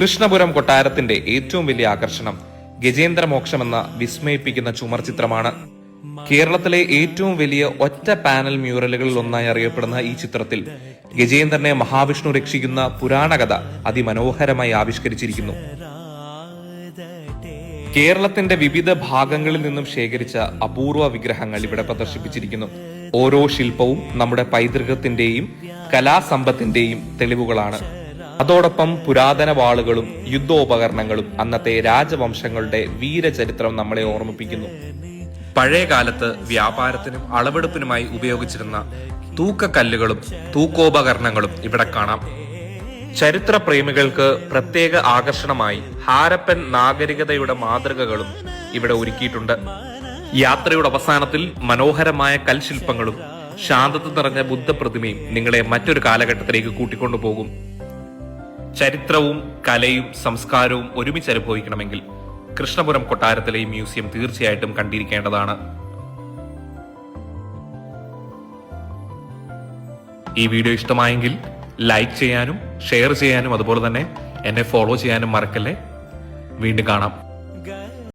കൃഷ്ണപുരം കൊട്ടാരത്തിന്റെ ഏറ്റവും വലിയ ആകർഷണം ഗജേന്ദ്രമോക്ഷം എന്ന വിസ്മയിപ്പിക്കുന്ന ചുമർ ചിത്രമാണ്. കേരളത്തിലെ ഏറ്റവും വലിയ ഒറ്റ പാനൽ മ്യൂറലുകളിൽ ഒന്നായി അറിയപ്പെടുന്ന ഈ ചിത്രത്തിൽ ഗജേന്ദ്രനെ മഹാവിഷ്ണു രക്ഷിക്കുന്ന പുരാണകഥ അതിമനോഹരമായി ആവിഷ്കരിച്ചിരിക്കുന്നു. കേരളത്തിന്റെ വിവിധ ഭാഗങ്ങളിൽ നിന്നും ശേഖരിച്ച അപൂർവ വിഗ്രഹങ്ങൾ ഇവിടെ പ്രദർശിപ്പിച്ചിരിക്കുന്നു. ഓരോ ശില്പവും നമ്മുടെ പൈതൃകത്തിന്റെയും കലാസമ്പത്തിന്റെയും തെളിവുകളാണ്. അതോടൊപ്പം പുരാതന വാളുകളും യുദ്ധോപകരണങ്ങളും അന്നത്തെ രാജവംശങ്ങളുടെ വീരചരിത്രം നമ്മളെ ഓർമ്മിപ്പിക്കുന്നു. പഴയ കാലത്ത് വ്യാപാരത്തിനും അളവെടുപ്പിനുമായി ഉപയോഗിച്ചിരുന്ന തൂക്കക്കല്ലുകളും തൂക്കോപകരണങ്ങളും ഇവിടെ കാണാം. ചരിത്ര പ്രേമികൾക്ക് പ്രത്യേക ആകർഷണമായി ഹാരപ്പൻ നാഗരികതയുടെ മാതൃകകളും ഇവിടെ ഒരുക്കിയിട്ടുണ്ട്. യാത്രയുടെ അവസാനത്തിൽ മനോഹരമായ കൽശില്പങ്ങളും ശാന്തത നിറഞ്ഞ ബുദ്ധപ്രതിമയും നിങ്ങളെ മറ്റൊരു കാലഘട്ടത്തിലേക്ക് കൂട്ടിക്കൊണ്ടുപോകും. ചരിത്രവും കലയും സംസ്കാരവും ഒരുമിച്ച് അനുഭവിക്കണമെങ്കിൽ കൃഷ്ണപുരം കൊട്ടാരത്തിലെ ഈ മ്യൂസിയം തീർച്ചയായിട്ടും കണ്ടിരിക്കേണ്ടതാണ്. ഈ വീഡിയോ ഇഷ്ടമായെങ്കിൽ ലൈക്ക് ചെയ്യാനും ഷെയർ ചെയ്യാനും അതുപോലെ തന്നെ എന്നെ ഫോളോ ചെയ്യാനും മറക്കല്ലേ. വീണ്ടും കാണാം.